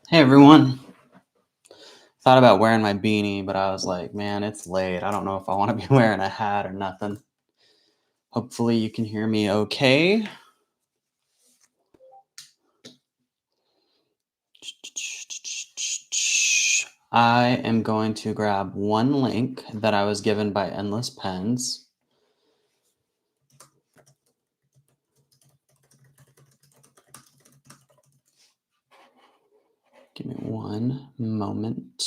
Hey everyone. Thought about wearing my beanie, but I was like, man, it's late. I don't know if I want to be wearing a hat or nothing. Hopefully you can hear me okay. I am going to grab one link that I was given by Endless Pens. Give me one moment.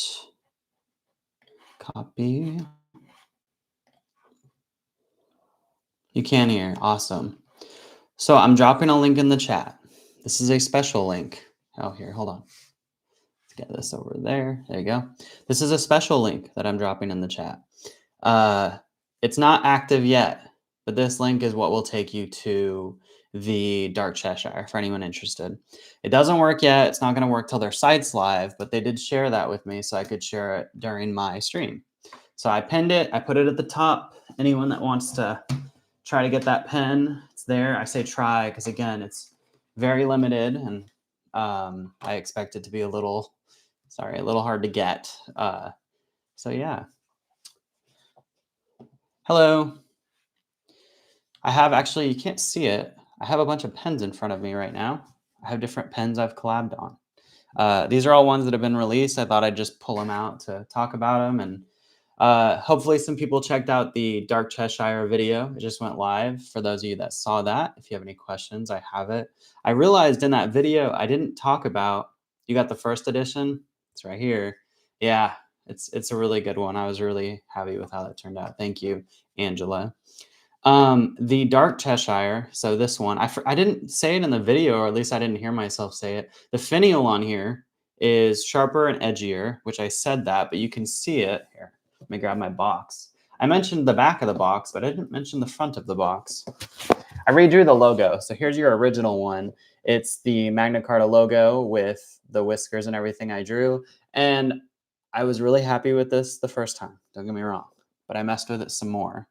Copy. You can hear. Awesome. So I'm dropping a link in the chat. This is a special link. Oh, here, hold on. Let's get this over there. There you go. This is a special link that I'm dropping in the chat. It's not active yet, but this link is what will take you to the Dark Cheshire for anyone interested. It doesn't work yet. It's not going to work till their site's live, but they did share that with me so I could share it during my stream. So I pinned it. I put it at the top. Anyone that wants to try to get that pen, it's there. I say try because, again, it's very limited, and I expect it to be a little hard to get. So yeah. Hello. I have actually, you can't see it. I have a bunch of pens in front of me right now. I have different pens I've collabed on. These are all ones that have been released. I thought I'd just pull them out to talk about them. And hopefully some people checked out the Dark Cheshire video. It just went live. For those of you that saw that, if you have any questions, I have it. I realized in that video, I didn't talk about, you got the first edition? It's right here. Yeah, it's a really good one. I was really happy with how that turned out. Thank you, Angela. The Dark Cheshire, so this one, I didn't say it in the video, or at least I didn't hear myself say it. The finial on here is sharper and edgier, which I said that, but you can see it. Here, let me grab my box. I mentioned the back of the box, but I didn't mention the front of the box. I redrew the logo. So here's your original one. It's the Magna Carta logo with the whiskers and everything I drew. And I was really happy with this the first time, don't get me wrong, but I messed with it some more.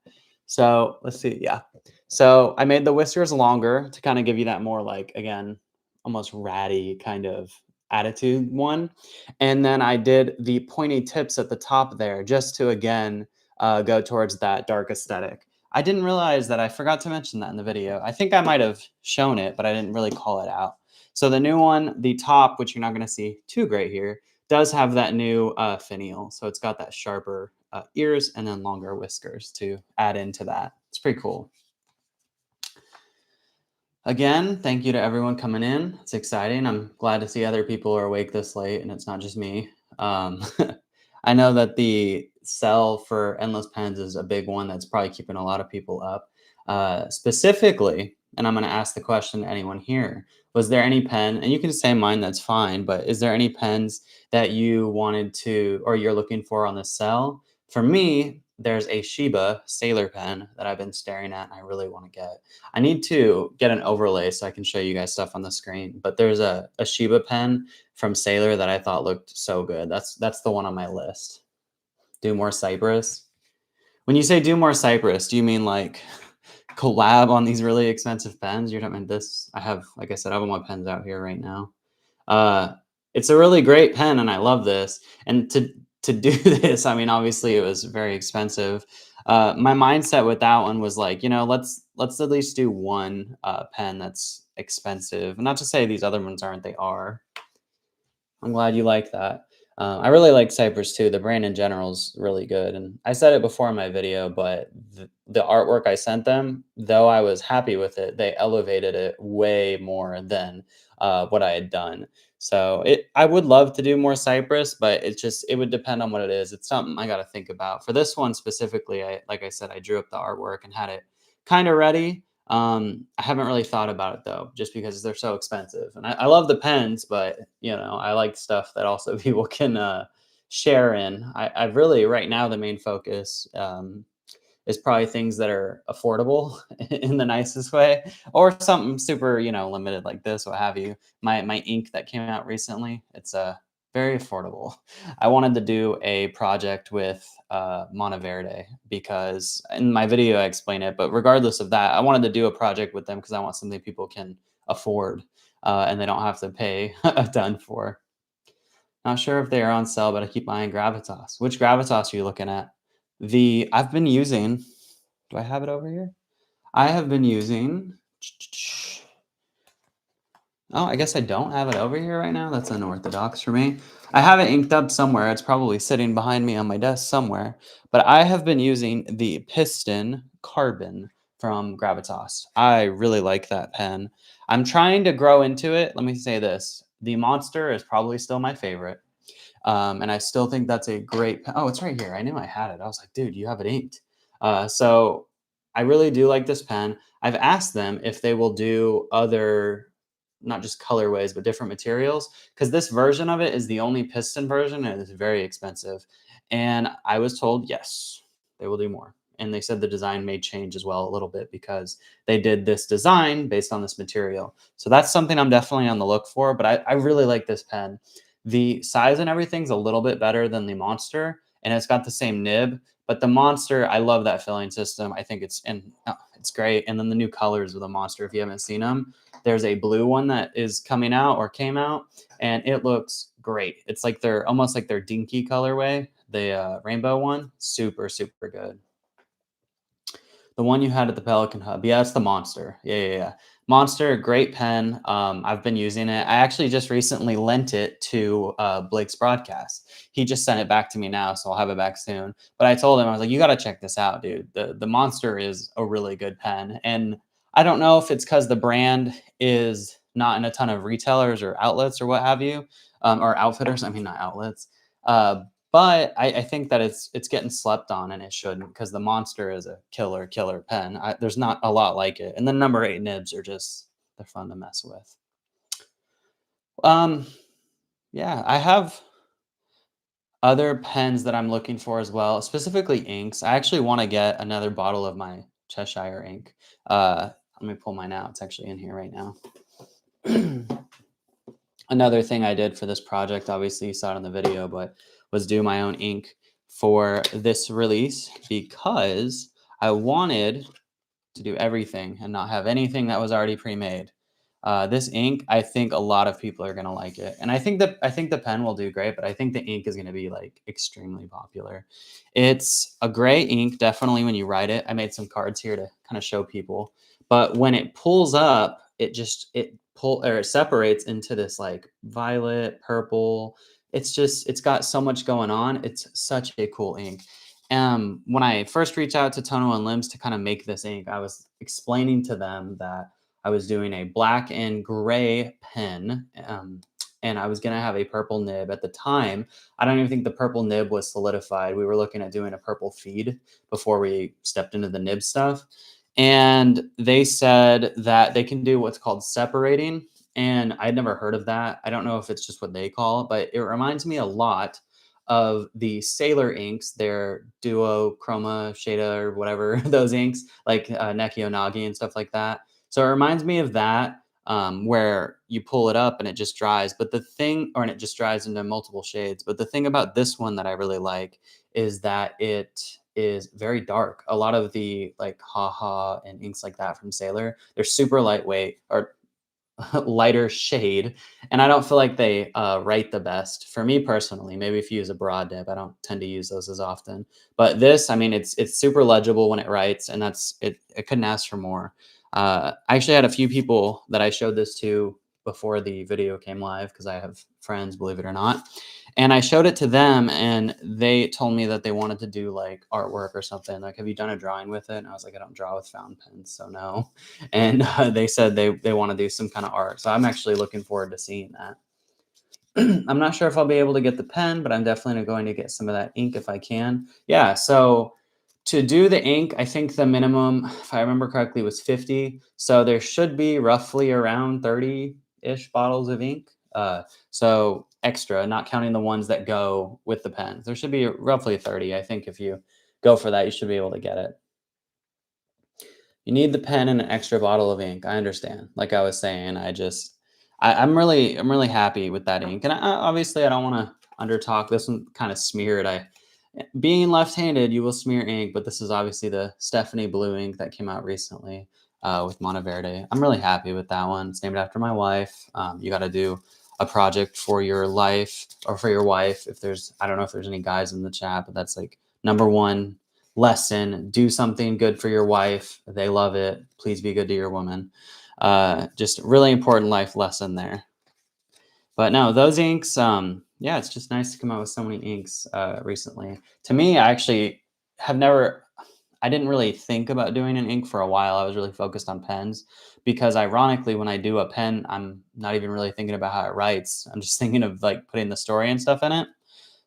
So let's see. Yeah. So I made the whiskers longer to kind of give you that more, like, again, almost ratty kind of attitude one. And then I did the pointy tips at the top there just to, again, go towards that dark aesthetic. I didn't realize that I forgot to mention that in the video. I think I might have shown it, but I didn't really call it out. So the new one, the top, which you're not going to see too great here, does have that new finial. So it's got that sharper ears and then longer whiskers to add into that. It's pretty cool. Again, thank you to everyone coming in. It's exciting. I'm glad to see other people are awake this late and it's not just me. I know that the sell for Endless Pens is a big one that's probably keeping a lot of people up. Specifically, and I'm going to ask the question to anyone here, was there any pen, and you can say mine, that's fine, but is there any pens that you wanted to, or you're looking for on the sell? For me, there's a Shiba Sailor pen that I've been staring at and I really want to get. I need to get an overlay so I can show you guys stuff on the screen, but there's a Shiba pen from Sailor that I thought looked so good. That's the one on my list. Do more Cypress. When you say do more Cypress, do you mean like collab on these really expensive pens? You're talking about this. I have, like I said, I have all my pens out here right now. It's a really great pen and I love this. And to do this, I mean, obviously it was very expensive. My mindset with that one was like, let's at least do one pen that's expensive. And not to say these other ones aren't, they are. I'm glad you like that. I really like Cypress too. The brand in general is really good. And I said it before in my video, but the artwork I sent them, though I was happy with it, they elevated it way more than what I had done. So I would love to do more Cypress, but it would depend on what it is. It's something I got to think about. For this one specifically, like I said, I drew up the artwork and had it kind of ready. I haven't really thought about it though, just because they're so expensive. And I love the pens, but I like stuff that also people can share in. I've really right now the main focus is probably things that are affordable in the nicest way, or something super limited like this, what have you. My ink that came out recently, it's very affordable. I wanted to do a project with Monteverde because in my video I explain it, but regardless of that, I wanted to do a project with them because I want something people can afford and they don't have to pay a ton for. Not sure if they are on sale, but I keep eyeing Gravitas. Which Gravitas are you looking at? I've been using, do I have it over here? I have been using, oh, I guess I don't have it over here right now. That's unorthodox for me. I have it inked up somewhere. It's probably sitting behind me on my desk somewhere. But I have been using the Piston Carbon from Gravitas. I really like that pen. I'm trying to grow into it. Let me say this. The Monster is probably still my favorite. And I still think that's a great pen. Oh, it's right here. I knew I had it. I was like, dude, you have it inked. So I really do like this pen. I've asked them if they will do other, not just colorways, but different materials, because this version of it is the only piston version and it's very expensive. And I was told, yes, they will do more. And they said the design may change as well a little bit because they did this design based on this material. So that's something I'm definitely on the look for. But I really like this pen. The size and everything's a little bit better than the Monster, and it's got the same nib. But the Monster, I love that filling system. I think it's great. And then the new colors of the Monster, if you haven't seen them, there's a blue one that is coming out or came out, and it looks great. It's like they're almost like their dinky colorway, the rainbow one. Super, super good. The one you had at the Pelican Hub. Yeah, it's the Monster. Yeah, yeah, yeah. Monster, great pen. I've been using it. I actually just recently lent it to Blake's broadcast. He just sent it back to me now, so I'll have it back soon. But I told him, I was like, you got to check this out, dude. The Monster is a really good pen. And I don't know if it's because the brand is not in a ton of retailers or outlets or what have you, or outfitters. I mean, not outlets. But I think that it's getting slept on, and it shouldn't, because the Monster is a killer pen. There's not a lot like it, and the number 8 nibs are just, they're fun to mess with. Um, yeah, I have other pens that I'm looking for as well, specifically inks. I actually want to get another bottle of my Cheshire ink. Let me pull mine out. It's actually in here right now. Another thing I did for this project, obviously you saw it in the video, but was do my own ink for this release because I wanted to do everything and not have anything that was already pre-made. This ink, I think a lot of people are gonna like it, and I think the pen will do great, but I think the ink is gonna be like extremely popular. It's a gray ink, definitely when you write it. I made some cards here to kind of show people, but when it pulls up, it separates into this like violet, purple. It's got so much going on. It's such a cool ink. When I first reached out to Tono and Limbs to kind of make this ink, I was explaining to them that I was doing a black and gray pen, and I was going to have a purple nib. At the time, I don't even think the purple nib was solidified. We were looking at doing a purple feed before we stepped into the nib stuff. And they said that they can do what's called separating. And I'd never heard of that. I don't know if it's just what they call it, but it reminds me a lot of the Sailor inks, their Duo, Chroma, Shada, or whatever, those inks, like Neki Onagi and stuff like that. So it reminds me of that, where you pull it up and it just dries. But the thing, or and it just dries into multiple shades. But the thing about this one that I really like is that it is very dark. A lot of the like haha and inks like that from Sailor, they're super lightweight or lighter shade, and I don't feel like they write the best for me personally. Maybe if you use a broad nib, I don't tend to use those as often. But this, I mean, it's super legible when it writes, and that's it. It couldn't ask for more. I actually had a few people that I showed this to before the video came live because I have friends, believe it or not. And I showed it to them, and they told me that they wanted to do like artwork or something. Like, have you done a drawing with it? And I was like, I don't draw with fountain pens, so no. And they said they want to do some kind of art. So I'm actually looking forward to seeing that. I'm not sure if I'll be able to get the pen, but I'm definitely going to get some of that ink if I can. Yeah, so to do the ink, I think the minimum, if I remember correctly, was 50. So there should be roughly around 30-ish bottles of ink. So extra, not counting the ones that go with the pens. There should be roughly 30. I think if you go for that, you should be able to get it. You need the pen and an extra bottle of ink. I understand. Like I was saying, I'm really happy with that ink. And obviously I don't want to undertalk. This one kind of smeared. Being left-handed, you will smear ink, but this is obviously the Stephanie blue ink that came out recently with Monteverde. I'm really happy with that one. It's named after my wife. You got to do a project for your life or for your wife. If there's, I don't know if there's any guys in the chat, but that's like number one lesson. Do something good for your wife. They love it. Please be good to your woman. Just really important life lesson there. But no, those inks, yeah, it's just nice to come out with so many inks recently. To me, I actually have never, I didn't really think about doing an ink for a while. I was really focused on pens because ironically, when I do a pen, I'm not even really thinking about how it writes. I'm just thinking of like putting the story and stuff in it.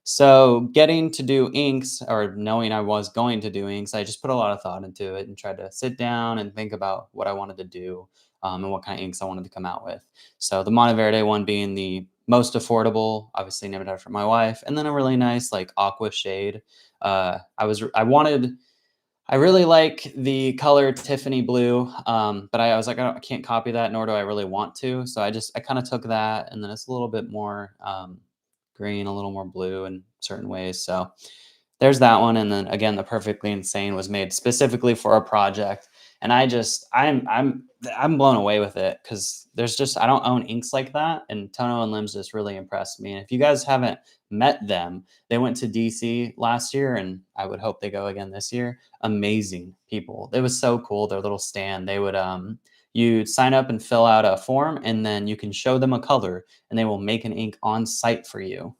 So getting to do inks or knowing I was going to do inks, I just put a lot of thought into it and tried to sit down and think about what I wanted to do and what kind of inks I wanted to come out with. So the Monteverde one being the most affordable, obviously named after my wife, and then a really nice like aqua shade. I really like the color Tiffany blue, but I was like, I can't copy that, nor do I really want to. So I kind of took that, and then it's a little bit more green, a little more blue in certain ways. So there's that one, and then again, the Perfectly Insane was made specifically for a project, and I'm blown away with it because there's just I don't own inks like that, and Tono and Limbs just really impressed me. And if you guys haven't met them, they went to DC last year, and I would hope they go again this year. Amazing people. It was so cool. Their little stand. They would you sign up and fill out a form, and then you can show them a color, and they will make an ink on site for you.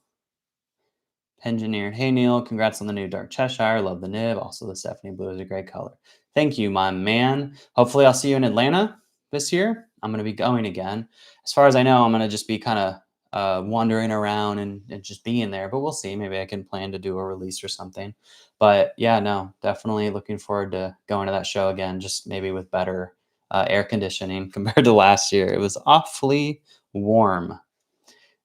Engineered. Hey Neil, congrats on the new Dark Cheshire. Love the nib. Also, the Stephanie Blue is a great color. Thank you, my man. Hopefully, I'll see you in Atlanta this year. I'm going to be going again. As far as I know, I'm going to just be kind of wandering around and just being there, but we'll see. Maybe I can plan to do a release or something. But yeah, no, definitely looking forward to going to that show again, just maybe with better air conditioning compared to last year. It was awfully warm.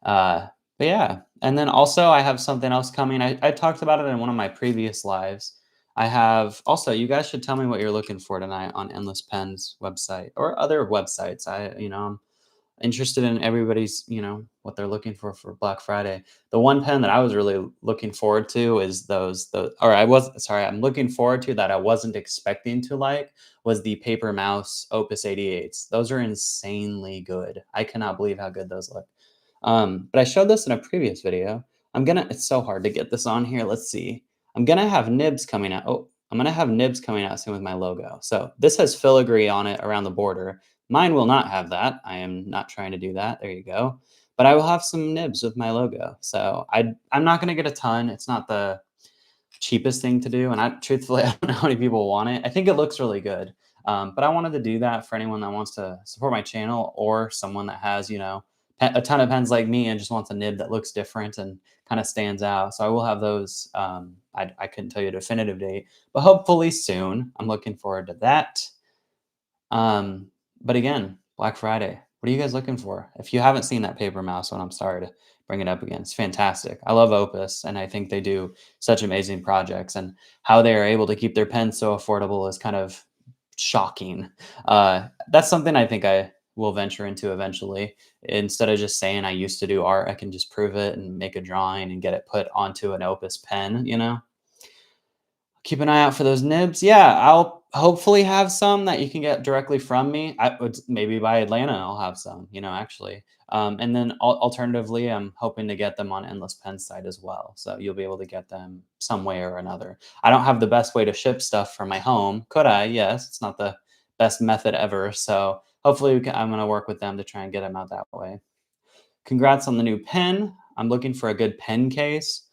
But yeah, and then also I have something else coming. I talked about it in one of my previous lives. I have also, you guys should tell me what you're looking for tonight on Endless Pen's website or other websites. I'm interested in everybody's, what they're looking for Black Friday. The one pen that I was really looking forward to is I'm looking forward to that I wasn't expecting to like was the Paper Mouse Opus 88s. Those are insanely good. I cannot believe how good those look. But I showed this in a previous video. It's so hard to get this on here. Let's see. I'm gonna have nibs coming out. Oh, I'm gonna have nibs coming out soon with my logo. So this has filigree on it around the border. Mine will not have that. I am not trying to do that. There you go. But I will have some nibs with my logo. So I'm not gonna get a ton. It's not the cheapest thing to do. And truthfully, I don't know how many people want it. I think it looks really good. But I wanted to do that for anyone that wants to support my channel or someone that has, a ton of pens like me and just wants a nib that looks different and kind of stands out. So I will have those. I couldn't tell you a definitive date, but hopefully soon. I'm looking forward to that. But again, Black Friday. What are you guys looking for? If you haven't seen that Paper Mouse one, I'm sorry to bring it up again. It's fantastic. I love Opus, and I think they do such amazing projects. And how they are able to keep their pens so affordable is kind of shocking. That's something I think I will venture into eventually. Instead of just saying I used to do art, I can just prove it and make a drawing and get it put onto an Opus pen, Keep an eye out for those nibs. Yeah, I'll hopefully have some that you can get directly from me. I would maybe by Atlanta, I'll have some, actually. And then alternatively, I'm hoping to get them on Endless Pen site as well. So you'll be able to get them some way or another. I don't have the best way to ship stuff from my home. Could I? Yes. It's not the best method ever. So hopefully I'm going to work with them to try and get them out that way. Congrats on the new pen. I'm looking for a good pen case.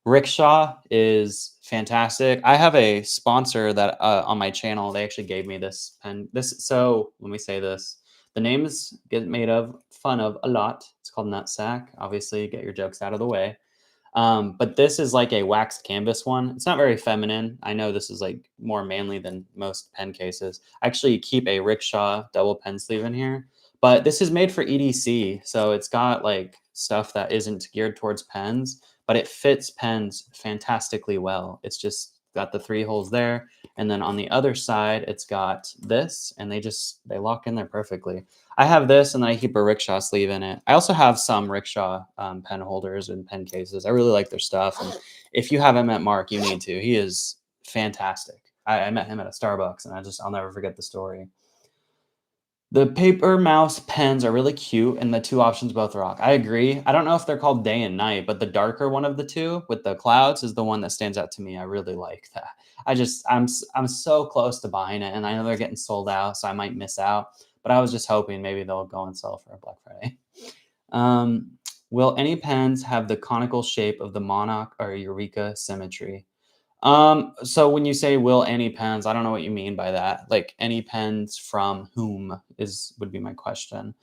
Rickshaw is fantastic. I have a sponsor that on my channel, they actually gave me this pen. So let me say this. The names get made fun of a lot. It's called Nutsack. Obviously, get your jokes out of the way. But this is like a waxed canvas one. It's not very feminine. I know this is like more manly than most pen cases. I actually keep a Rickshaw double pen sleeve in here. But this is made for EDC. So it's got like stuff that isn't geared towards pens, but it fits pens fantastically well. It's just got the 3 holes there. And then on the other side, it's got this, and they lock in there perfectly. I have this, and then I keep a Rickshaw sleeve in it. I also have some Rickshaw pen holders and pen cases. I really like their stuff. And if you haven't met Mark, you need to. He is fantastic. I met him at a Starbucks, and I'll never forget the story. The paper mouse pens are really cute, and the 2 options both rock. I agree. I don't know if they're called day and night, but the darker one of the 2 with the clouds is the one that stands out to me. I really like that. I'm so close to buying it, and I know they're getting sold out, so I might miss out, but I was just hoping maybe they'll go and sell for Black Friday. Um, will any pens have the conical shape of the monarch or eureka symmetry? So when you say will any pens, I don't know what you mean by that. Like any pens from whom is would be my question.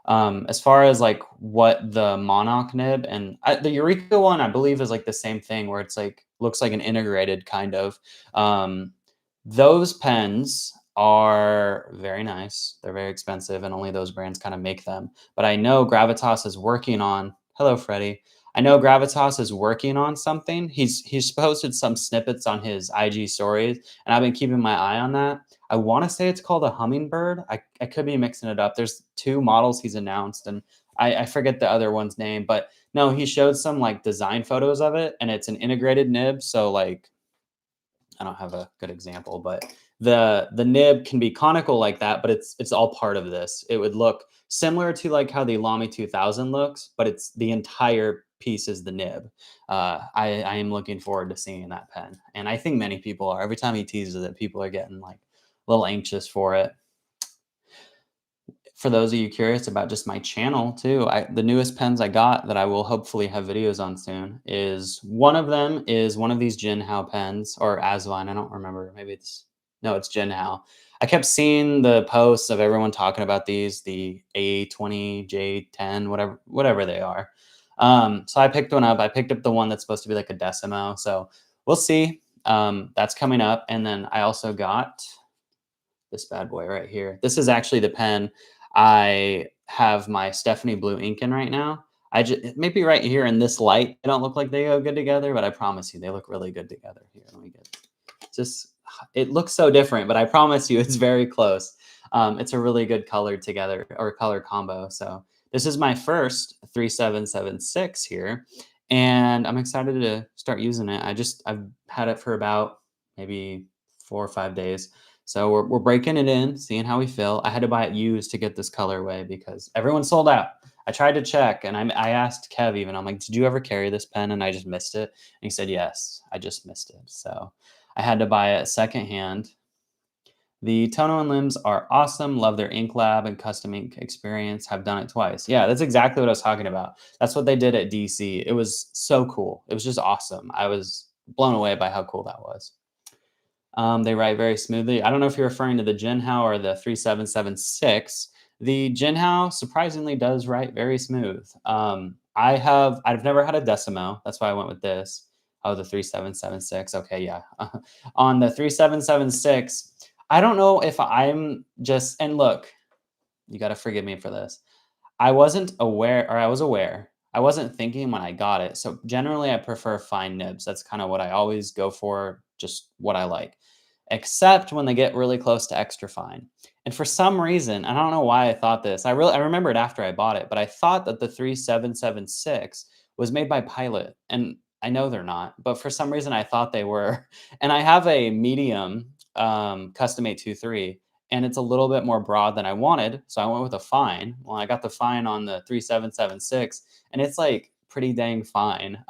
As far as like what the Monarch nib and the Eureka one, I believe is like the same thing where it's like looks like an integrated kind of. Um, those pens are very nice. They're very expensive, and only those brands kind of make them. But I know Gravitas is working on. Hello, Freddie. I know Gravitas is working on something. He's posted some snippets on his IG stories, and I've been keeping my eye on that. I want to say it's called a hummingbird. I could be mixing it up. There's 2 models he's announced, and I forget the other one's name, but no, he showed some like design photos of it, and it's an integrated nib. So like I don't have a good example, but the nib can be conical like that, but it's all part of this. It would look similar to like how the Lamy 2000 looks, but it's the entire piece is the nib. I am looking forward to seeing that pen, and I think many people are. Every time he teases it, people are getting like a little anxious for it. For those of you curious about just my channel too, the newest pens I got that I will hopefully have videos on soon is one of them is one of these Jinhao pens or Asvine. I don't remember. Maybe it's no, it's Jinhao. I kept seeing the posts of everyone talking about these, the A20, J10, whatever they are. So I picked one up. I picked up the one that's supposed to be like a Decimo. So we'll see. That's coming up. And then I also got this bad boy right here. This is actually the pen I have my Stephanie blue ink in right now. I just maybe right here in this light, they don't look like they go good together, but I promise you they look really good together. Here, let me get just it looks so different, but I promise you it's very close. It's a really good color together or color combo. So this is my first 3776 here, and I'm excited to start using it. I've had it for about maybe 4 or 5 days. So we're breaking it in, seeing how we feel. I had to buy it used to get this colorway because everyone sold out. I tried to check, and I asked Kev even. I'm like, "Did you ever carry this pen?" And I just missed it. And he said, "Yes, I just missed it." So I had to buy it secondhand. The Tono and Limbs are awesome. Love their ink lab and custom ink experience. Have done it twice. Yeah, that's exactly what I was talking about. That's what they did at DC. It was so cool. It was just awesome. I was blown away by how cool that was. They write very smoothly. I don't know if you're referring to the Jinhao or the 3776. The Jinhao surprisingly does write very smooth. I've never had a Decimo. That's why I went with this. Oh, the 3776. Okay, yeah. On the 3776, I don't know if I'm just and look, you got to forgive me for this. I wasn't aware, or I was aware. I wasn't thinking when I got it. So generally, I prefer fine nibs. That's kind of what I always go for, just what I like, except when they get really close to extra fine. And for some reason, I don't know why I thought this. I remembered after I bought it, but I thought that the 3776 was made by Pilot, and I know they're not. But for some reason, I thought they were. And I have a medium custom 823, and it's a little bit more broad than I wanted. So I went with a fine. Well, I got the fine on the 3776, and it's like pretty dang fine.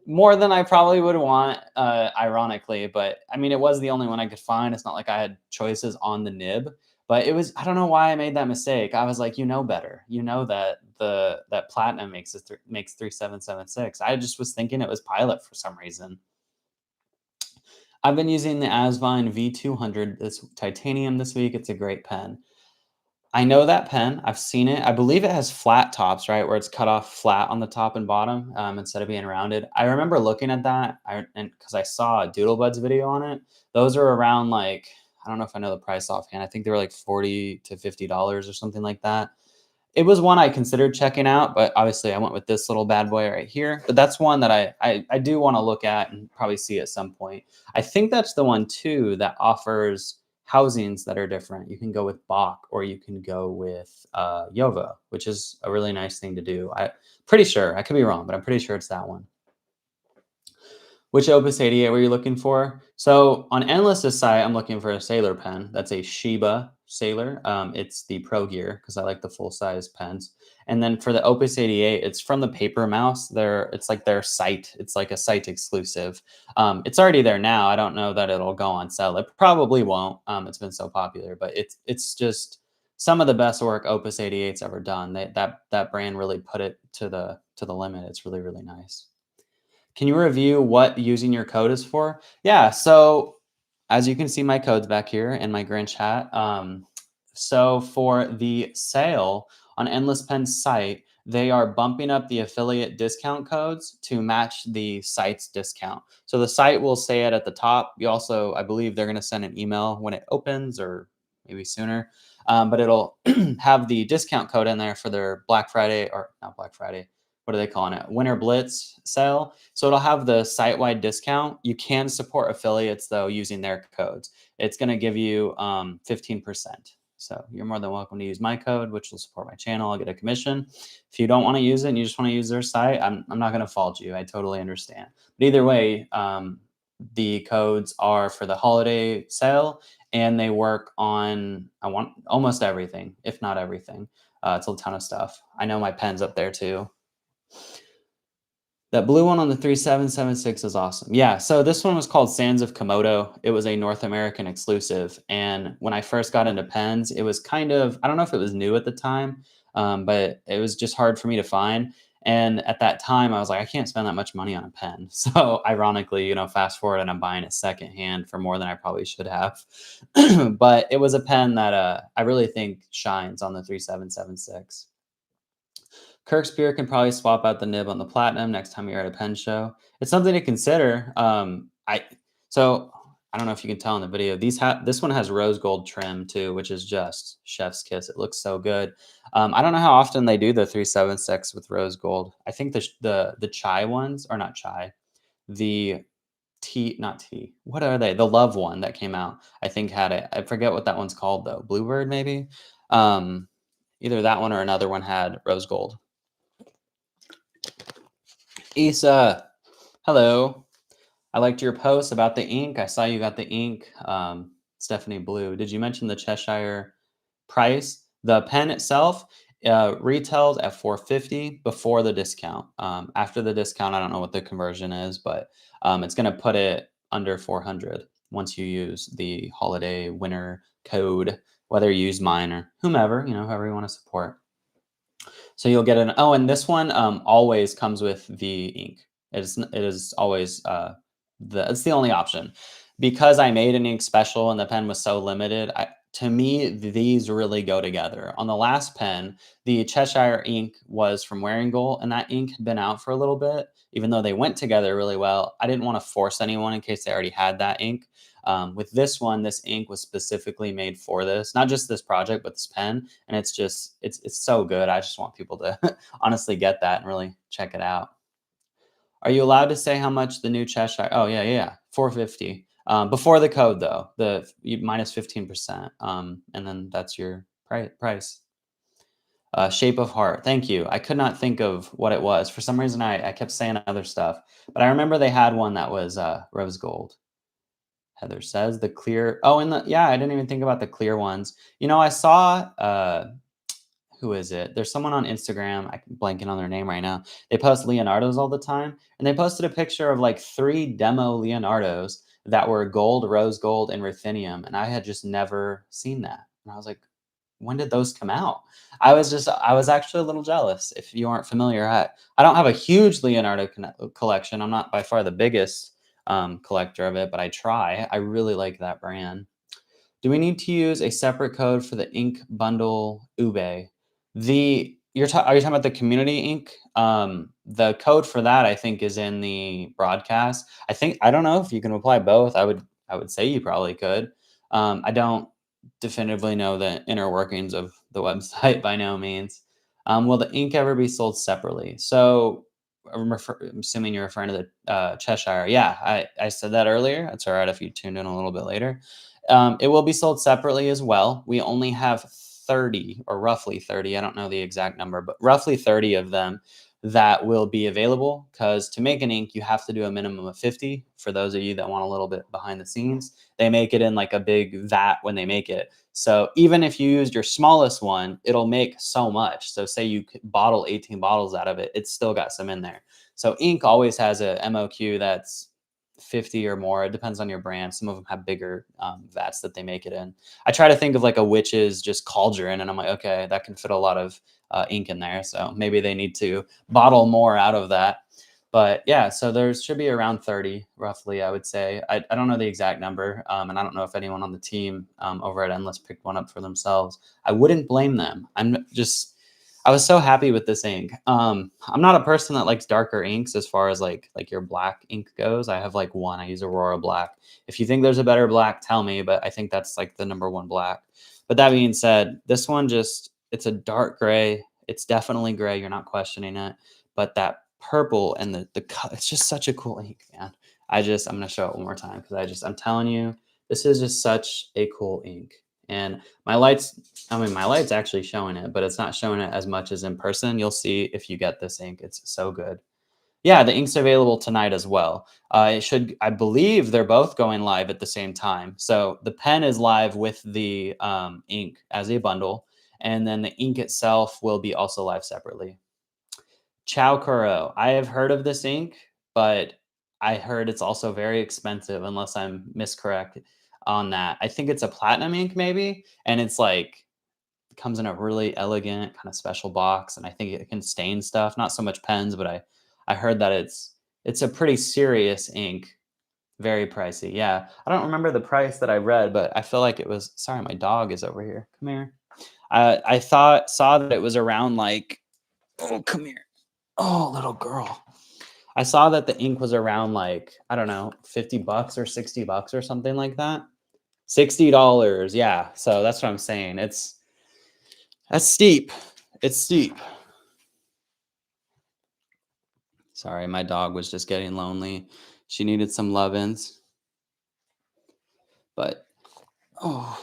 More than I probably would want, ironically, but I mean, it was the only one I could find. It's not like I had choices on the nib, but it was, I don't know why I made that mistake. I was like, you know better. You know that that platinum makes 3776. I just was thinking it was Pilot for some reason. I've been using the Asvine V200, this titanium this week. It's a great pen. I know that pen. I've seen it. I believe it has flat tops, right, where it's cut off flat on the top and bottom instead of being rounded. I remember looking at that, and because I saw a Doodlebud's video on it. Those are around like I don't know if I know the price offhand. I think they were like $40 to $50 or something like that. It was one I considered checking out, but obviously I went with this little bad boy right here. But that's one that I do want to look at and probably see at some point. I think that's the one too that offers housings that are different. You can go with Bach or you can go with Yova, which is a really nice thing to do. I pretty sure I could be wrong, but I'm pretty sure it's that one. Which Opus 88 were you looking for? So on Endless's site, I'm looking for a Sailor pen. That's a Shiba Sailor. It's the Pro Gear because I like the full size pens. And then for the Opus 88, it's from the Paper Mouse. It's like their site. It's like a site exclusive. It's already there now. I don't know that it'll go on sale. It probably won't. It's been so popular, but it's just some of the best work Opus 88's ever done. That brand really put it to the limit. It's really really nice. Can you review what using your code is for? Yeah, so as you can see my codes back here in my Grinch hat. So for the sale on Endless Pen's site, they are bumping up the affiliate discount codes to match the site's discount. So the site will say it at the top. You also, I believe they're going to send an email when it opens or maybe sooner. But it'll have the discount code in there for their Black Friday or not Black Friday. What are they calling it? Winter Blitz sale. So it'll have the site-wide discount. You can support affiliates though using their codes. It's going to give you 15%. So you're more than welcome to use my code, which will support my channel. I'll get a commission. If you don't want to use it and you just want to use their site, I'm not going to fault you. I totally understand. But either way, the codes are for the holiday sale and they work on, I want almost everything, if not everything. It's a ton of stuff. I know my pen's up there too. That blue one on the 3776 is awesome. Yeah, so this one was called Sands of Komodo. It was a North American exclusive, and when I first got into pens, it was kind of I don't know if it was new at the time, but it was just hard for me to find, and at that time, I was like, "I can't spend that much money on a pen." So, ironically, fast forward and I'm buying it secondhand for more than I probably should have. But it was a pen that, I really think shines on the 3776. Kirk Spear can probably swap out the nib on the platinum next time you're at a pen show. It's something to consider. So I don't know if you can tell in the video. This one has rose gold trim too, which is just chef's kiss. It looks so good. I don't know how often they do the 376 with rose gold. I think the chai ones are not chai. The tea, not tea. What are they? The love one that came out. I think had it. I forget what that one's called though. Bluebird maybe. Um, Either that one or another one had rose gold. Isa, hello. I liked your post about the ink. I saw you got the ink. Stephanie Blue. Did you mention the Cheshire price? The pen itself retails at 450 before the discount. After the discount, I don't know what the conversion is, but it's going to put it under 400 once you use the holiday winter code, whether you use mine or whomever, whoever you want to support. So you'll get and this one always comes with the ink. It is always it's the only option because I made an ink special and the pen was so limited. To me, these really go together. On the last pen, the Cheshire ink was from Wearing Gold, and that ink had been out for a little bit. Even though they went together really well, I didn't want to force anyone in case they already had that ink. With this one, this ink was specifically made for this, not just this project, but this pen. And it's so good. I just want people to honestly get that and really check it out. Are you allowed to say how much the new Cheshire? Oh yeah, yeah, 450. Before the code though, minus 15%. And then that's your price. Shape of Heart. Thank you. I could not think of what it was. For some reason, I kept saying other stuff, but I remember they had one that was rose gold. Heather says the clear. Oh, I didn't even think about the clear ones. I saw who is it? There's someone on Instagram. I'm blanking on their name right now. They post Leonardos all the time, and they posted a picture of like 3 demo Leonardos that were gold, rose gold, and ruthenium, and I had just never seen that. And I was like, when did those come out? I was actually a little jealous. If you aren't familiar, I don't have a huge Leonardo collection. I'm not by far the biggest collector of it, but I try. I really like that brand. Do we need to use a separate code for the ink bundle Ube? Are you talking about the community ink? The code for that I think is in the broadcast. I don't know if you can apply both. I would say you probably could. I don't definitively know the inner workings of the website by no means. Will the ink ever be sold separately? So I'm assuming you're referring to the Cheshire. Yeah, I said that earlier. That's all right if you tuned in a little bit later. It will be sold separately as well. We only have 30 or roughly 30. I don't know the exact number, but roughly 30 of them that will be available, because to make an ink, you have to do a minimum of 50. For those of you that want a little bit behind the scenes, they make it in like a big vat when they make it. So even if you used your smallest one, it'll make so much. So say you bottle 18 bottles out of it, it's still got some in there. So ink always has a MOQ that's 50 or more. It depends on your brand. Some of them have bigger vats that they make it in. I try to think of like a witch's just cauldron, and I'm like, okay, that can fit a lot of ink in there. So maybe they need to bottle more out of that. But yeah, so there should be around 30 roughly, I would say. I don't know the exact number. And I don't know if anyone on the team over at Endless picked one up for themselves. I wouldn't blame them. I was so happy with this ink. I'm not a person that likes darker inks as far as like your black ink goes. I have like one. I use Aurora Black. If you think there's a better black, tell me. But I think that's like the number one black. But that being said, this one it's a dark gray. It's definitely gray. You're not questioning it. But that purple and it's just such a cool ink, man. I'm gonna show it one more time because I'm telling you, this is just such a cool ink. And my light's actually showing it, but it's not showing it as much as in person. You'll see if you get this ink. It's so good. Yeah, the ink's available tonight as well. I believe they're both going live at the same time. So the pen is live with the ink as a bundle, and then the ink itself will be also live separately. Chow Kuro. I have heard of this ink, but I heard it's also very expensive unless I'm miscorrect on that. I think it's a platinum ink maybe, and it's like it comes in a really elegant kind of special box, and I think it can stain stuff, not so much pens, but I heard that it's a pretty serious ink, very pricey. Yeah. I don't remember the price that I read, but I feel like it was, sorry, my dog is over here. Come here. I saw that it was around like, oh, come here. Oh, little girl. I saw that the ink was around like, I don't know, 50 bucks or 60 bucks or something like that. $60. Yeah. So that's what I'm saying. That's steep. It's steep. Sorry, my dog was just getting lonely. She needed some lovin's. But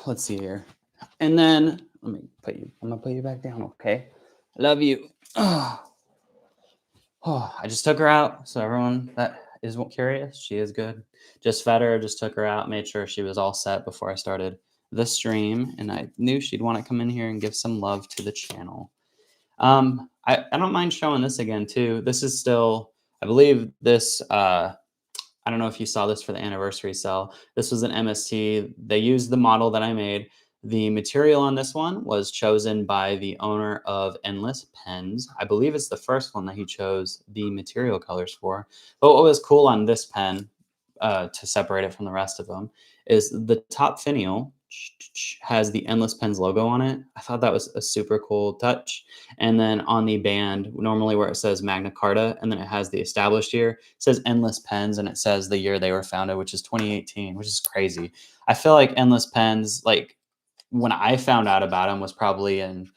let's see here. And then I'm gonna put you back down, okay? I love you. I just took her out. So everyone that is curious, she is good. Just fed her, just took her out, made sure she was all set before I started the stream. And I knew she'd want to come in here and give some love to the channel. I don't mind showing this again too. This is still, I believe this, I don't know if you saw this for the anniversary sale. This was an MST. They used the model that I made. The material on this one was chosen by the owner of Endless Pens. I believe it's the first one that he chose the material colors for. But what was cool on this pen, to separate it from the rest of them, is the top finial has the Endless Pens logo on it. I thought that was a super cool touch. And then on the band, normally where it says Magna Carta, and then it has the established year, it says Endless Pens, and it says the year they were founded, which is 2018, which is crazy. I feel like Endless Pens, like when I found out about them was probably in,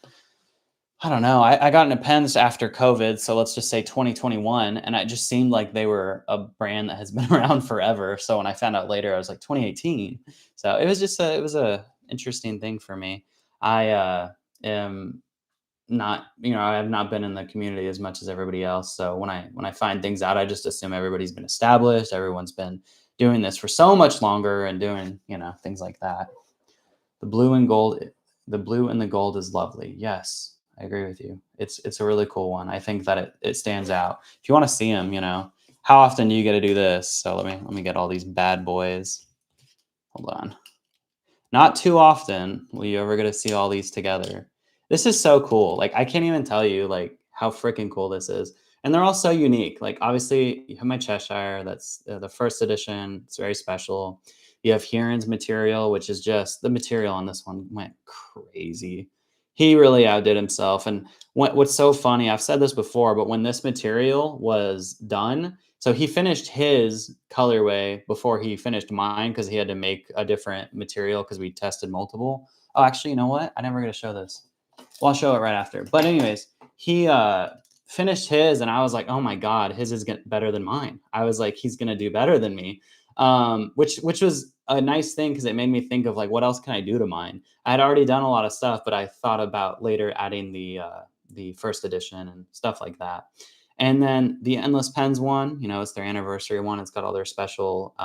I don't know. I got into pens after COVID, so let's just say 2021, and it just seemed like they were a brand that has been around forever. So when I found out later, I was like 2018. So it was just it was a interesting thing for me. I am not, I have not been in the community as much as everybody else. So when I find things out, I just assume everybody's been established, everyone's been doing this for so much longer and doing, things like that. The blue and gold, the blue and the gold is lovely. Yes, I agree with you. It's a really cool one. I think that it stands out. If you want to see them, how often do you get to do this? So let me get all these bad boys. Hold on. Not too often will you ever get to see all these together. This is so cool. Like I can't even tell you like how freaking cool this is. And they're all so unique. Like obviously you have my Cheshire, that's the first edition. It's very special. You have Huron's material, which is just the material on this one went crazy. He really outdid himself. And what's so funny, I've said this before, but when this material was done, so he finished his colorway before he finished mine because he had to make a different material because we tested multiple. Oh, actually, you know what? I never going to show this. Well, I'll show it right after. But anyways, he finished his, and I was like, oh my God, his is better than mine. I was like, he's going to do better than me, which was a nice thing because it made me think of like, what else can I do to mine? I had already done a lot of stuff, but I thought about later adding the first edition and stuff like that. And then the Endless Pens one, it's their anniversary one. It's got all their special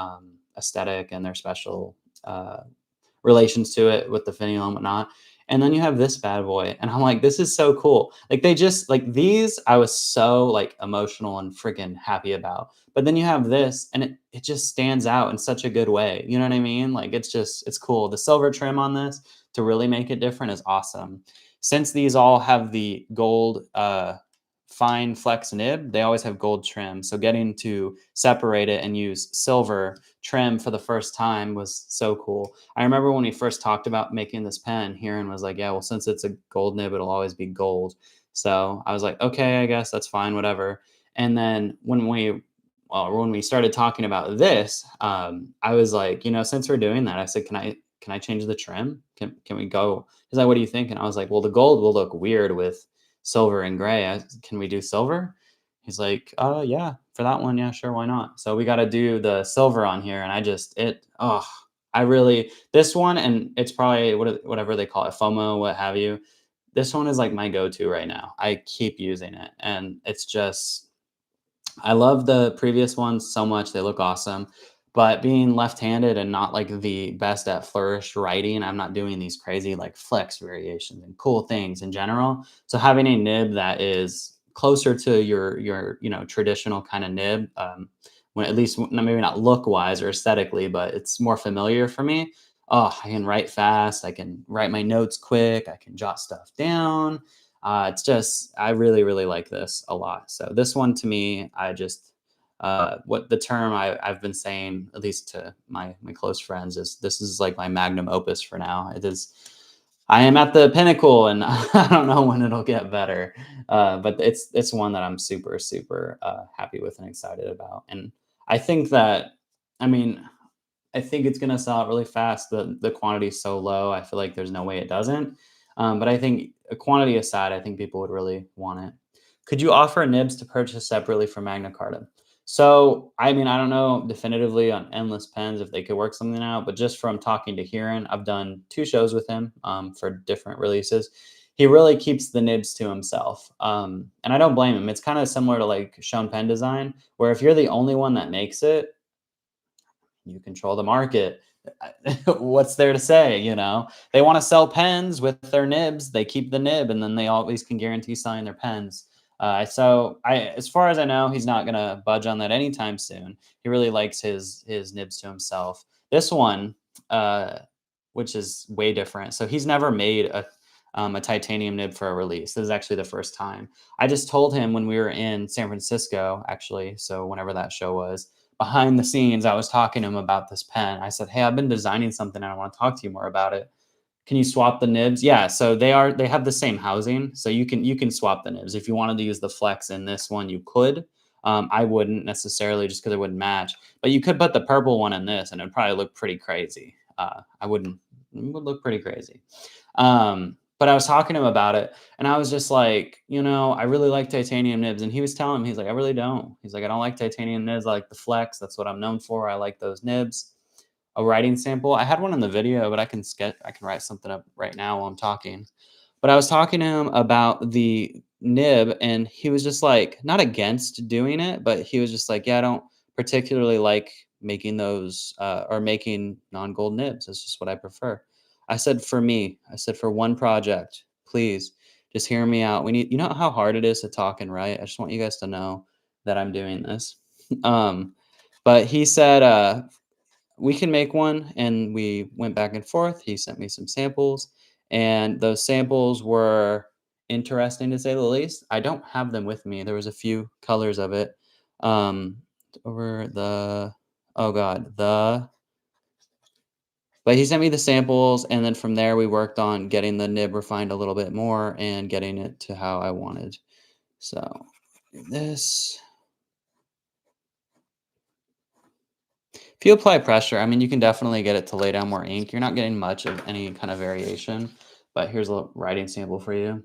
aesthetic and their special uh, relations to it with the finial and whatnot. And then you have this bad boy, and I'm like, this is so cool. Like they just like these, I was so like emotional and freaking happy about. But then you have this, and it just stands out in such a good way. You know what I mean? Like it's cool. The silver trim on this to really make it different is awesome. Since these all have the gold fine flex nib, they always have gold trim. So getting to separate it and use silver trim for the first time was so cool. I remember when we first talked about making this pen, Heron was like, yeah, well, since it's a gold nib, it'll always be gold. So I was like, okay, I guess that's fine, whatever. And then when we started talking about this, I was like, since we're doing that, I said, can I change the trim? Can we go? He's like, what do you think? And I was like, well, the gold will look weird with silver and gray. Can we do silver? He's like, yeah, for that one, yeah, sure, why not? So we got to do the silver on here, and I really this one, and it's probably whatever they call it, FOMO, what have you. This one is like my go-to right now. I keep using it, and it's just I love the previous ones so much. They look awesome. But being left-handed and not like the best at flourished writing, I'm not doing these crazy like flex variations and cool things in general. So having a nib that is closer to your traditional kind of nib, when at least maybe not look wise or aesthetically, but it's more familiar for me. Oh, I can write fast. I can write my notes quick. I can jot stuff down. It's just I really really like this a lot. So this one to me, I just what the term I've been saying at least to my close friends is this is like my magnum opus for now. It is. I am at the pinnacle, and I don't know when it'll get better. But it's one that I'm super super happy with and excited about. And I think that I mean I think it's gonna sell out really fast. The quantity is so low. I feel like there's no way it doesn't. But I think quantity aside, I think people would really want it. Could you offer nibs to purchase separately from Magna Carta? So, I mean, I don't know definitively on Endless Pens if they could work something out, but just from talking to Kieran, I've done two shows with him for different releases. He really keeps the nibs to himself. And I don't blame him. It's kind of similar to like Shown Pen Design, where if you're the only one that makes it, you control the market. What's there to say? They want to sell pens with their nibs. They keep the nib, and then they always can guarantee selling their pens. As far as I know, he's not gonna budge on that anytime soon. He really likes his nibs to himself. This one, which is way different. So he's never made a titanium nib for a release. This is actually the first time. I just told him when we were in San Francisco, actually. So whenever that show was, behind the scenes, I was talking to him about this pen. I said, "Hey, I've been designing something and I want to talk to you more about it. Can you swap the nibs?" Yeah, so they have the same housing, so you can swap the nibs. If you wanted to use the flex in this one, you could. I wouldn't necessarily just because it wouldn't match, but you could put the purple one in this, and it'd probably look pretty crazy. I wouldn't. It would look pretty crazy. But I was talking to him about it, and I was just like, I really like titanium nibs. And he was telling me, he's like, I really don't. He's like, I don't like titanium nibs. I like the flex. That's what I'm known for. I like those nibs. A writing sample. I had one in the video, but I can write something up right now while I'm talking. But I was talking to him about the nib, and he was just like, not against doing it, but he was just like, yeah, I don't particularly like making those or making non-gold nibs. It's just what I prefer. I said, for me, I said, for one project, please just hear me out. You know how hard it is to talk and write. I just want you guys to know that I'm doing this. um, but he said, we can make one. And we went back and forth. He sent me some samples, and those samples were interesting to say the least. I don't have them with me. There was a few colors of it. Um, over the oh god, the but he sent me the samples, and then from there we worked on getting the nib refined a little bit more and getting it to how I wanted. So this if you apply pressure, I mean, you can definitely get it to lay down more ink. You're not getting much of any kind of variation, but here's a writing sample for you.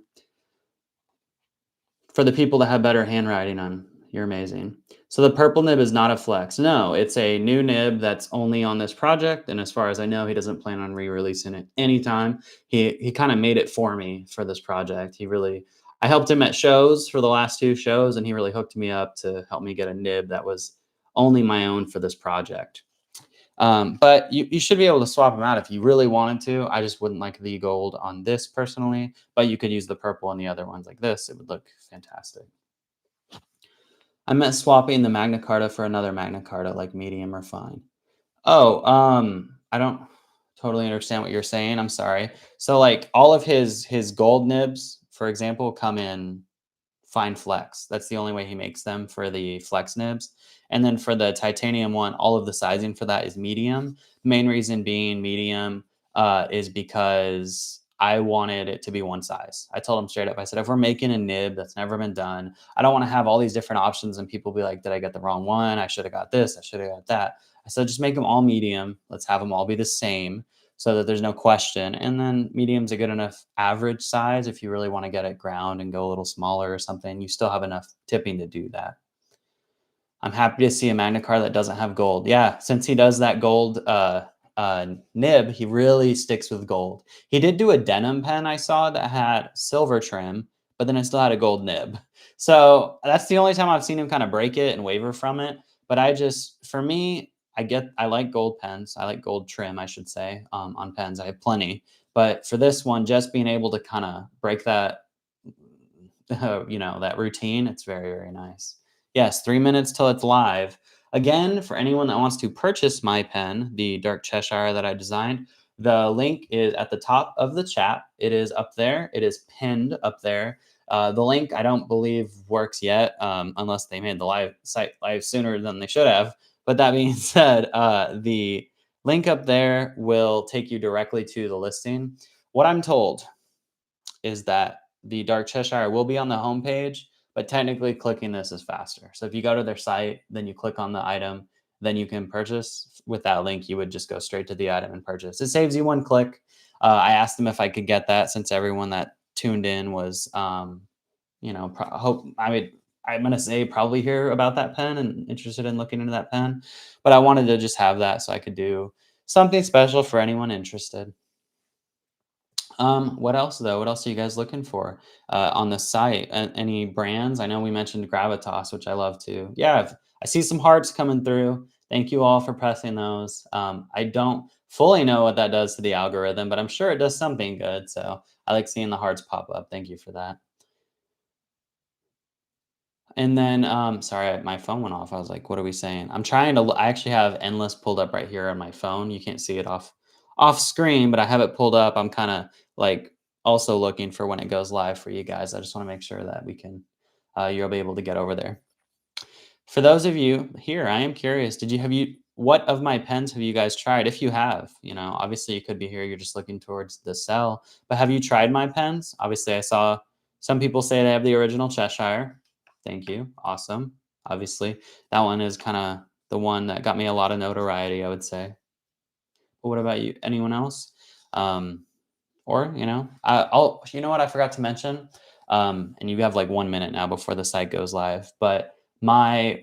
For the people that have better handwriting, you're amazing. So the purple nib is not a flex. No, it's a new nib that's only on this project. And as far as I know, he doesn't plan on re-releasing it anytime. He kind of made it for me for this project. He really, I helped him at shows for the last 2 shows, and he really hooked me up to help me get a nib that was only my own for this project. But you should be able to swap them out if you really wanted to. I just wouldn't like the gold on this personally, but you could use the purple on the other ones like this. It would look fantastic. I meant swapping the Magna Carta for another Magna Carta, like medium or fine. Oh, I don't totally understand what you're saying. I'm sorry. So like all of his gold nibs, for example, come in fine flex. That's the only way he makes them for the flex nibs. And then for the titanium one, all of the sizing for that is medium. Main reason being medium is because I wanted it to be one size. I told him straight up, I said, if we're making a nib that's never been done, I don't want to have all these different options and people be like, did I get the wrong one? I should have got this. I should have got that. I said, just make them all medium. Let's have them all be the same so that there's no question. And then medium's a good enough average size. If you really want to get it ground and go a little smaller or something, you still have enough tipping to do that. I'm happy to see a Magna Carta that doesn't have gold. Yeah, since he does that gold nib, he really sticks with gold. He did do a denim pen I saw that had silver trim, but then it still had a gold nib. So that's the only time I've seen him kind of break it and waver from it. But for me, I like gold pens. I like gold trim, I should say, on pens. I have plenty. But for this one, just being able to kind of break that, that routine, it's very, very nice. Yes, 3 minutes till it's live. Again, for anyone that wants to purchase my pen, the Dark Cheshire that I designed, the link is at the top of the chat. It is up there. It is pinned up there. The link I don't believe works yet, unless they made the live site live sooner than they should have. But that being said, the link up there will take you directly to the listing. What I'm told is that the Dark Cheshire will be on the homepage, but technically clicking this is faster. So if you go to their site, then you click on the item, then you can purchase. With that link, you would just go straight to the item and purchase. It saves you one click. I asked them if I could get that since everyone that tuned in was, I'm going to say probably hear about that pen and interested in looking into that pen. But I wanted to just have that so I could do something special for anyone interested. What else though? What else are you guys looking for on the site? Any brands? I know we mentioned Gravitas, which I love too. Yeah, I see some hearts coming through. Thank you all for pressing those. I don't fully know what that does to the algorithm, but I'm sure it does something good. So I like seeing the hearts pop up. Thank you for that. And then, sorry, my phone went off. I was like, "What are we saying?" I'm trying to. I actually have Endless pulled up right here on my phone. You can't see it off screen, but I have it pulled up. I'm kind of like also looking for when it goes live for you guys. I just want to make sure that we can, you'll be able to get over there. For those of you here, I am curious. What of my pens have you guys tried? If you have, obviously you could be here. You're just looking towards the cell, but have you tried my pens? Obviously, I saw some people say they have the original Cheshire. Thank you. Awesome. Obviously, that one is kind of the one that got me a lot of notoriety, I would say. But what about you? Anyone else? Um, or, you know what I forgot to mention? And you have like 1 minute now before the site goes live. But my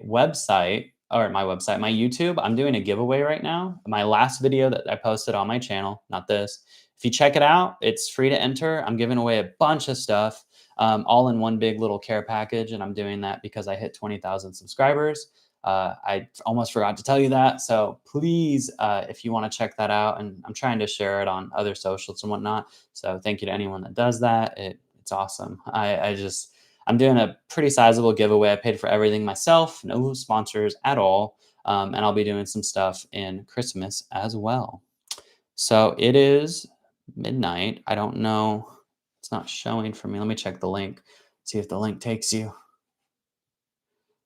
YouTube, I'm doing a giveaway right now. My last video that I posted on my channel, not this. If you check it out, it's free to enter. I'm giving away a bunch of stuff, all in one big little care package. And I'm doing that because I hit 20,000 subscribers. I almost forgot to tell you that. So please, if you want to check that out, and I'm trying to share it on other socials and whatnot. So thank you to anyone that does that. It's awesome. I'm doing a pretty sizable giveaway. I paid for everything myself, no sponsors at all. And I'll be doing some stuff in Christmas as well. So it is midnight. I don't know. It's not showing for me. Let me check the link, see if the link takes you.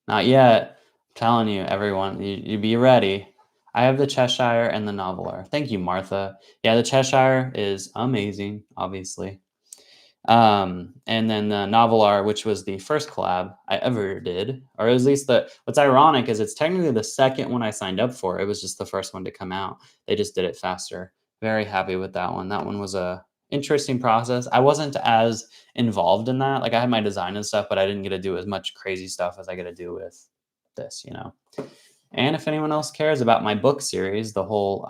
Not yet. I'm telling you, everyone, you be ready. I have the Cheshire and the Noveler. Thank you, Martha. Yeah, the Cheshire is amazing, obviously. And then the Novelar, which was the first collab I ever did, or at least what's ironic is it's technically the second one I signed up for. It was just the first one to come out. They just did it faster. Very happy with that one. That one was a interesting process. I wasn't as involved in that. Like I had my design and stuff, but I didn't get to do as much crazy stuff as I get to do with this, And if anyone else cares about my book series, the whole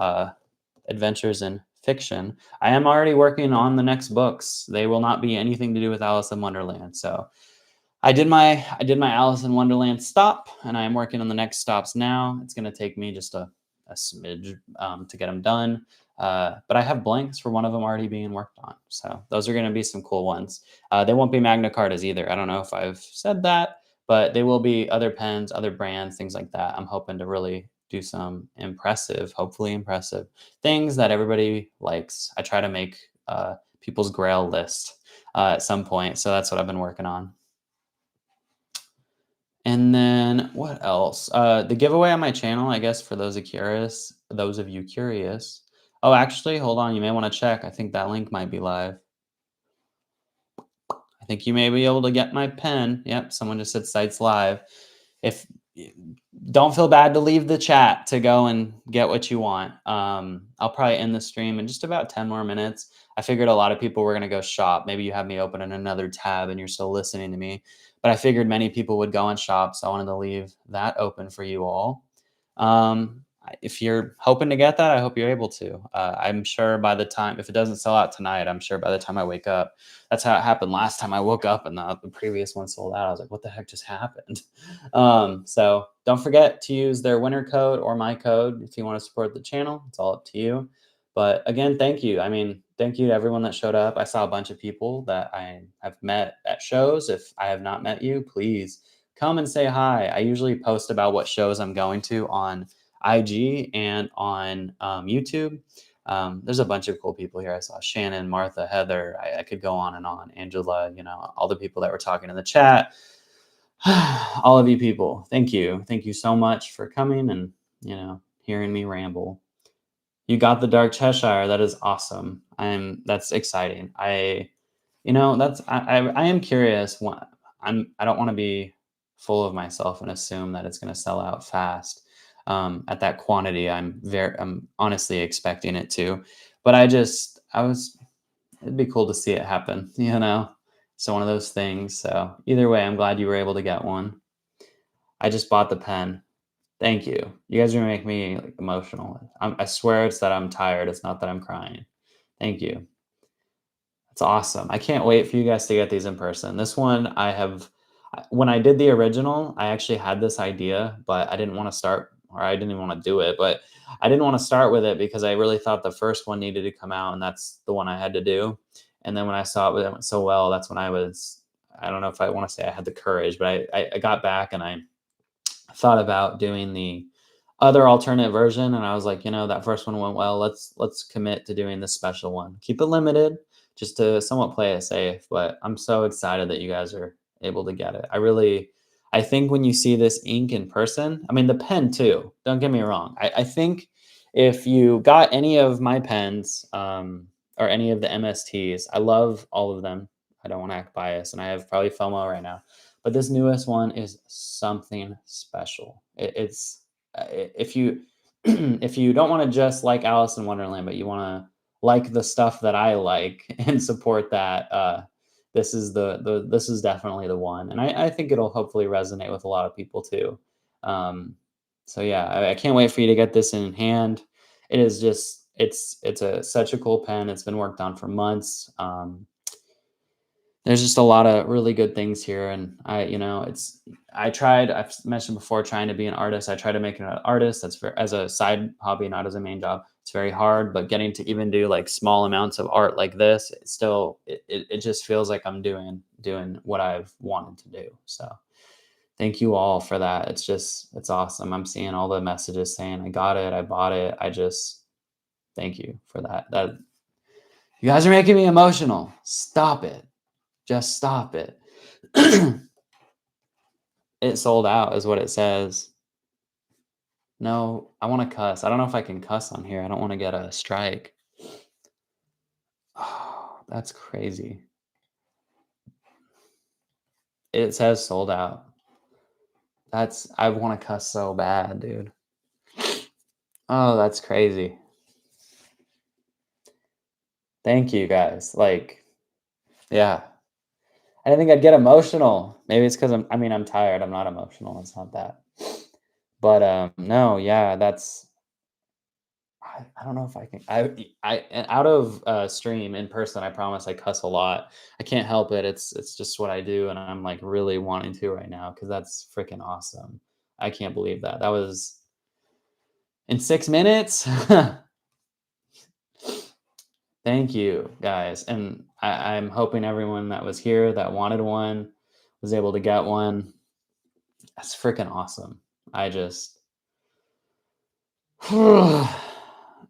Adventures in fiction. I am already working on the next books. They will not be anything to do with Alice in Wonderland. So I did my Alice in Wonderland stop, and I am working on the next stops now. It's gonna take me just a smidge to get them done. But I have blanks for one of them already being worked on. So those are gonna be some cool ones. They won't be Magna Cartas either. I don't know if I've said that, but they will be other pens, other brands, things like that. I'm hoping to really do some impressive, hopefully impressive things that everybody likes. I try to make people's Grail list at some point. So that's what I've been working on. And then what else? The giveaway on my channel, I guess, for those of you curious. Oh, actually, hold on. You may want to check. I think that link might be live. I think you may be able to get my pen. Yep, someone just said sites live. If don't feel bad to leave the chat to go and get what you want. I'll probably end the stream in just about 10 more minutes. I figured a lot of people were going to go shop. Maybe you have me open in another tab and you're still listening to me. But I figured many people would go and shop. So I wanted to leave that open for you all. If you're hoping to get that, I hope you're able to. I'm sure by the time, if it doesn't sell out tonight, I'm sure by the time I wake up, that's how it happened last time I woke up and the previous one sold out. I was like, what the heck just happened? So don't forget to use their winner code or my code if you want to support the channel. It's all up to you. But again, thank you. I mean, thank you to everyone that showed up. I saw a bunch of people that I have met at shows. If I have not met you, please come and say hi. I usually post about what shows I'm going to on IG and on YouTube. There's a bunch of cool people here. I saw Shannon, Martha, Heather. I could go on and on. Angela, all the people that were talking in the chat. All of you people, thank you. Thank you so much for coming and, hearing me ramble. You got the Dark Cheshire. That is awesome. That's exciting. I am curious. I don't want to be full of myself and assume that it's going to sell out fast at that quantity. I'm honestly expecting it to, but it'd be cool to see it happen, So one of those things. So either way, I'm glad you were able to get one. I just bought the pen. Thank you. You guys are gonna make me like emotional. I swear it's that I'm tired. It's not that I'm crying. Thank you. It's awesome. I can't wait for you guys to get these in person. This one when I did the original, I actually had this idea, but I didn't want to start, or I didn't even want to do it, but I didn't want to start with it because I really thought the first one needed to come out and that's the one I had to do. And then when I saw it went so well, that's when I don't know if I want to say I had the courage, but I got back and I thought about doing the other alternate version, and I was like, that first one went well. Let's commit to doing this special one. Keep it limited, just to somewhat play it safe. But I'm so excited that you guys are able to get it. I think when you see this ink in person, I mean the pen too. Don't get me wrong. I think if you got any of my pens or any of the MSTs, I love all of them. I don't want to act biased, and I have probably FOMO right now. But this newest one is something special. If you if you don't want to just like Alice in Wonderland, but you want to like the stuff that I like and support that, this is definitely the one. And I think it'll hopefully resonate with a lot of people too. So yeah, I can't wait for you to get this in hand. It is just such a cool pen. It's been worked on for months. There's just a lot of really good things here. And I've mentioned before, trying to be an artist. I try to make it an artist. As a side hobby, not as a main job. It's very hard, but getting to even do like small amounts of art like this, it just feels like I'm doing what I've wanted to do. So thank you all for that. It's awesome. I'm seeing all the messages saying I got it, I bought it. Thank you for that. You guys are making me emotional. Stop it. Just stop it. It sold out is what it says. No, I want to cuss. I don't know if I can cuss on here. I don't want to get a strike. Oh, that's crazy. It says sold out. I want to cuss so bad, dude. Oh, that's crazy. Thank you guys. Yeah. I didn't think I'd get emotional. Maybe it's because I'm tired. I'm not emotional. It's not that. But no, yeah, I don't know if I can. Out of stream in person, I promise I cuss a lot. I can't help it. It's just what I do, and I'm like really wanting to right now because that's freaking awesome. I can't believe that. That was in 6 minutes. Thank you, guys, and I'm hoping everyone that was here that wanted one was able to get one. That's freaking awesome. I just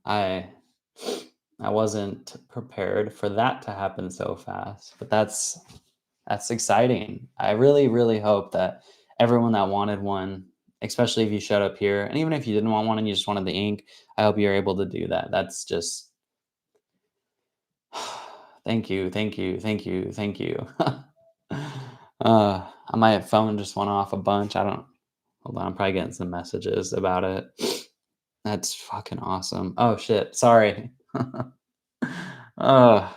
I I wasn't prepared for that to happen so fast, but that's exciting. I really, really hope that everyone that wanted one, especially if you showed up here, and even if you didn't want one and you just wanted the ink, I hope you're able to do that. That's just thank you, thank you, thank you, thank you. My phone just went off a bunch. I don't hold on, I'm probably getting some messages about it. That's fucking awesome. Oh shit, sorry. uh,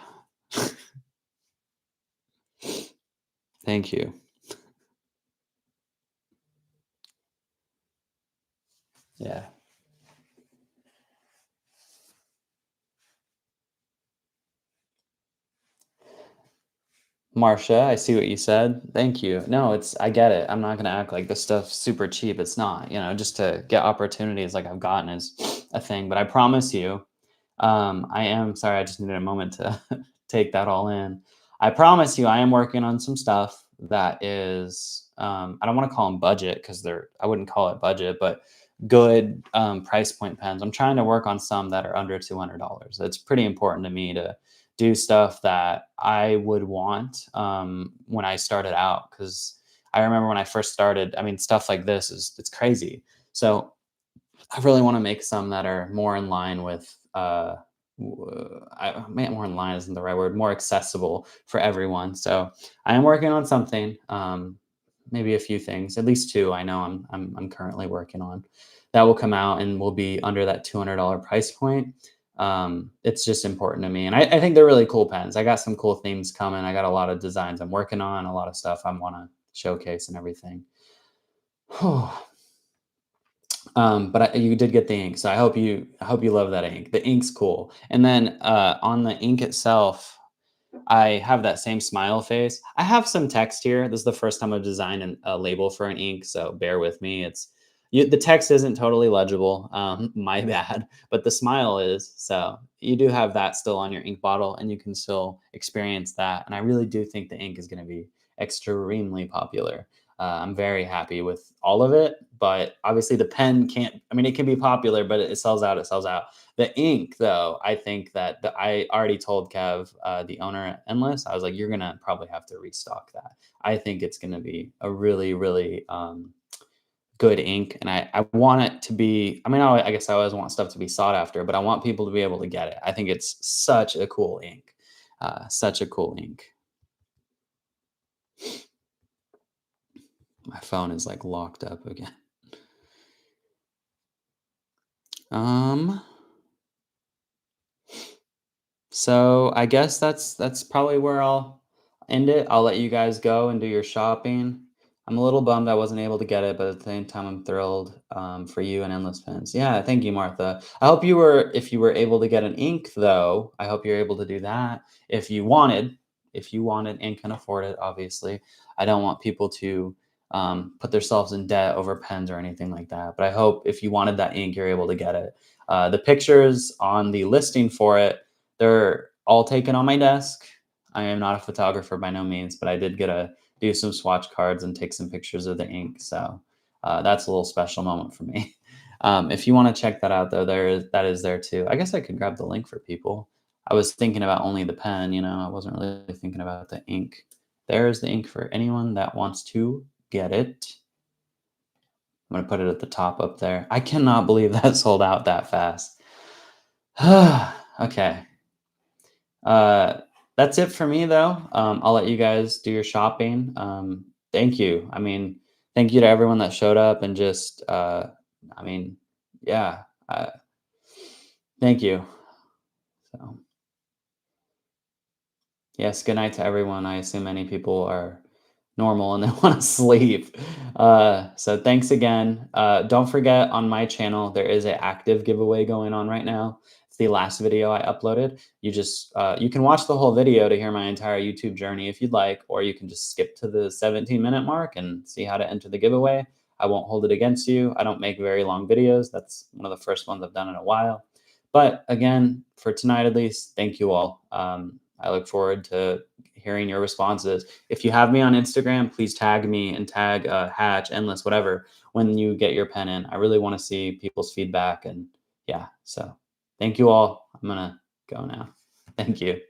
thank you. Yeah. Marcia, I see what you said. Thank you. No, I get it. I'm not gonna act like this stuff's super cheap. It's not, just to get opportunities like I've gotten is a thing. But I promise you, I am sorry, I just needed a moment to take that all in. I promise you, I am working on some stuff that is, I don't want to call them budget because I wouldn't call it budget, but good price point pens. I'm trying to work on some that are under $200. It's pretty important to me to do stuff that I would want when I started out because I remember when I first started. I mean, stuff like this it's crazy. So I really want to make some that are more in line with more in line isn't the right word, more accessible for everyone. So I am working on something, maybe a few things, at least two. I know I'm currently working on that will come out and will be under that $200 price point. It's just important to me, and I think they're really cool pens. I got some cool themes coming. I got a lot of designs I'm working on, a lot of stuff I want to showcase and everything. But you did get the ink, so I hope you love that ink. The ink's cool. And then on the ink itself, I have that same smile face. I have some text here. This is the first time I've designed a label for an ink, so bear with me. The text isn't totally legible. My bad, but the smile is. So you do have that still on your ink bottle, and you can still experience that. And I really do think the ink is going to be extremely popular. I'm very happy with all of it, but obviously the pen can't. I mean, it can be popular, but it sells out. It sells out. The ink, though, I think that I already told Kev, the owner at Endless, I was like, you're gonna probably have to restock that. I think it's gonna be a really, really good ink, and I want it to be. I mean, I guess I always want stuff to be sought after, but I want people to be able to get it. I think it's such a cool ink, such a cool ink. My phone is like locked up again. Um, So I guess that's probably where I'll end it. I'll let you guys go and do your shopping. I'm a little bummed I wasn't able to get it, but at the same time, I'm thrilled for you and Endless Pens. Yeah, thank you, Martha. I hope if you were able to get an ink, though. I hope you're able to do that if you wanted and can afford it. Obviously, I don't want people to put themselves in debt over pens or anything like that. But I hope if you wanted that ink, you're able to get it. The pictures on the listing for it, they're all taken on my desk. I am not a photographer by no means, but I did get to do some swatch cards and take some pictures of the ink. So that's a little special moment for me. If you want to check that out, though, that is there too. I guess I could grab the link for people. I was thinking about only the pen, I wasn't really thinking about the ink. There's the ink for anyone that wants to get it. I'm going to put it at the top up there. I cannot believe that sold out that fast. Okay. Uh, that's it for me, though. I'll let you guys do your shopping. Thank you. I mean, thank you to everyone that showed up and just, I mean, yeah. Thank you. So, yes, good night to everyone. I assume many people are normal and they want to sleep. So thanks again. Don't forget on my channel, there is an active giveaway going on right now. It's the last video I uploaded. You can watch the whole video to hear my entire YouTube journey if you'd like, or you can just skip to the 17-minute mark and see how to enter the giveaway. I won't hold it against you. I don't make very long videos. That's one of the first ones I've done in a while. But again, for tonight at least, thank you all. I look forward to hearing your responses. If you have me on Instagram, please tag me and tag Hatch, Endless, whatever, when you get your pen in. I really want to see people's feedback. And yeah, so thank you all. I'm going to go now. Thank you.